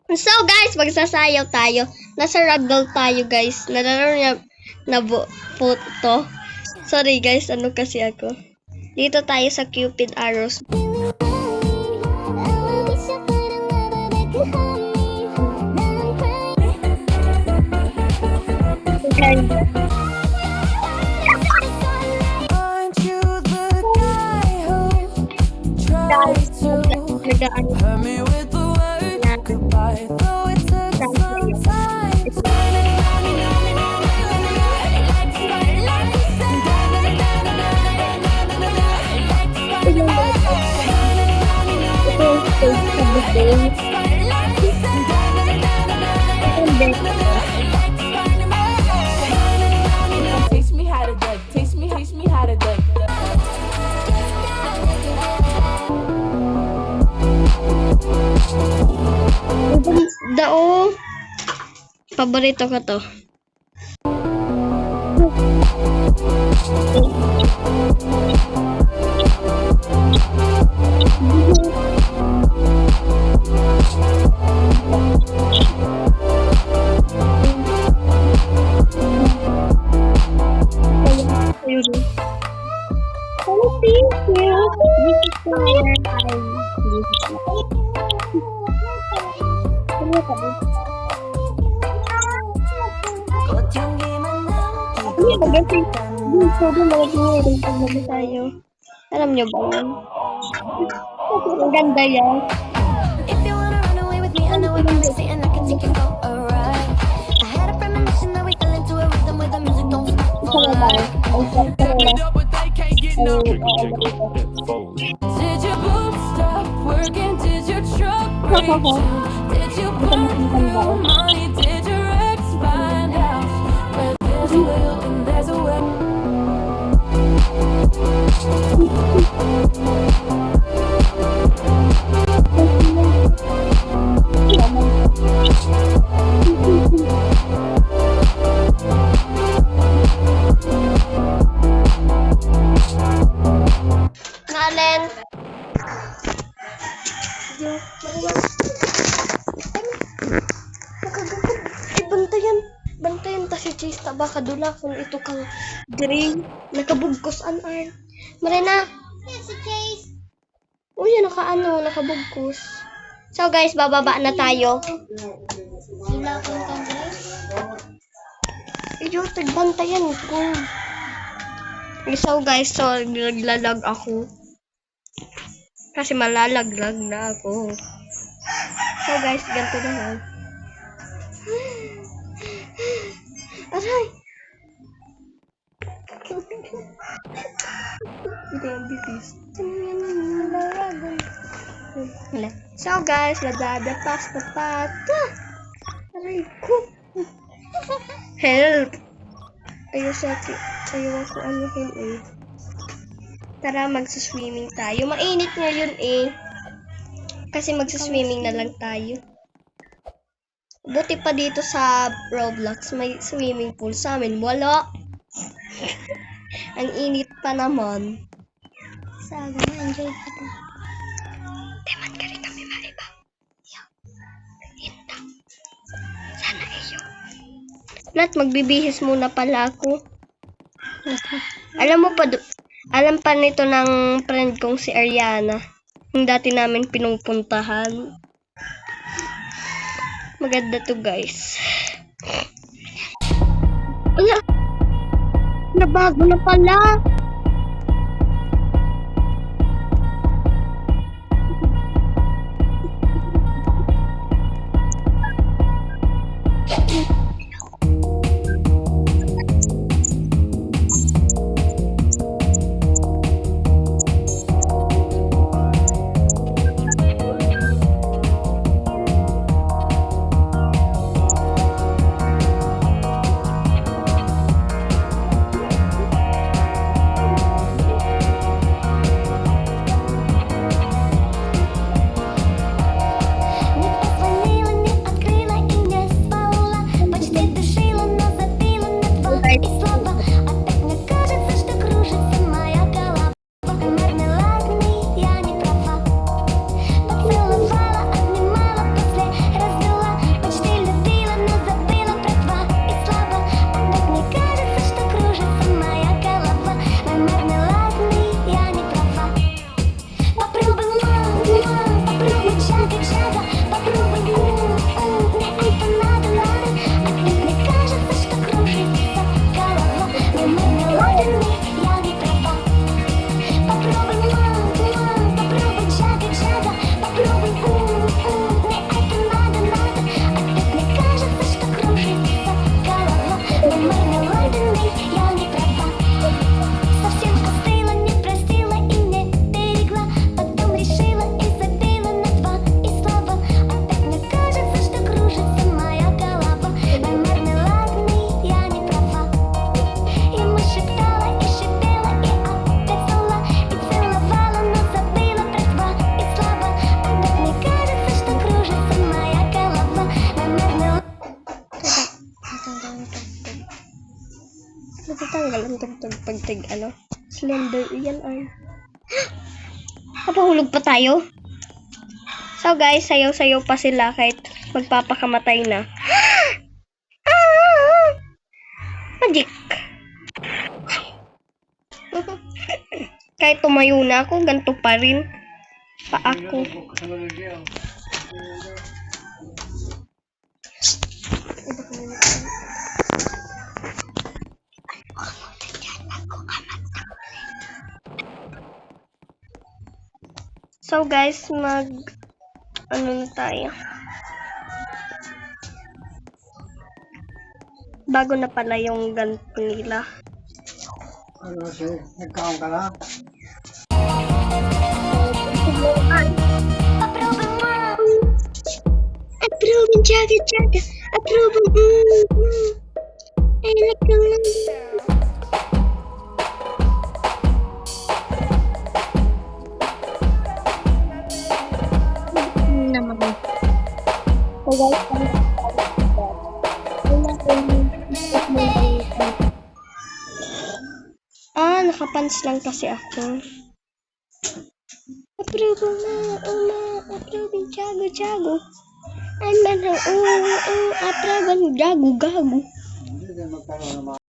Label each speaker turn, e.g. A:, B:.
A: So guys, magsasayaw tayo. Nasa ragdoll tayo guys. Nalaro niya na photo. Sorry guys, ano kasi ako. Dito tayo sa Cupid Arrows. Okay.
B: Hurt me with the word goodbye, though it took some time. Teach me how to duck. Teach me how to duck.
A: Dao. Paborito ko to. Alam niyo ba yan? Ang ganda yan.
C: If you wanna run away with me, I know I can race it and I can take you for a ride. I had a premonition that we fell into a rhythm where the music don't stop for life. Did your boobs stop working? Did your truck break down? Did you burn through money? Did your ex find house? Where there's a will and there's a way.
A: Ngalen. Bantayan. Bantayan ta si Chase. Baka dula kung ito kang diri. Nakabugkos an ar. Marina.
C: Yes, si Chase.
A: Uy, nakabugkos. So guys, bababa na tayo.
C: Sila akong kandilis.
A: Iyo, tagbantayan ko. So guys, so naglalag ako. Kasi malalaglag na ako. So guys, ganito na lang. Aray! Grabe sis. So guys, nadadapas na pata. Aray ko. Help! Ayaw ako anuhin eh. Tara, magsaswimming tayo. Mainit ngayon eh. Kasi magsaswimming na lang tayo. Buti pa dito sa Roblox, may swimming pool. Sa amin, wala. Ang init pa naman.
C: Saga na, enjoy ka to.
A: Teman ka rin kami maiba. Inta. Sana iyo. Nat, magbibihis muna pala ako. Alam pa nito ng friend kong si Ariana. Yung dati namin pinupuntahan. Maganda to guys. Ala! Nabago na pala! Tanggalan tugtog pagtig ano. Slender yan ay. Napahulog pa tayo. So guys, sayaw-sayaw pa sila kahit magpapakamatay na. Magic. Kahit tumayo na ako, ganito pa rin. Pa ako. So guys, ano na tayo. Bago na pala yung ganito nila.
D: Ano siya? Nagkaon ka na?
A: Approve, jaga. Approve. Ay, nagkaon. Naman. So guys, nakapants lang kasi ako. Approve approve, jago. Ay man, approve, gago.
D: Hindi na magkaroon ng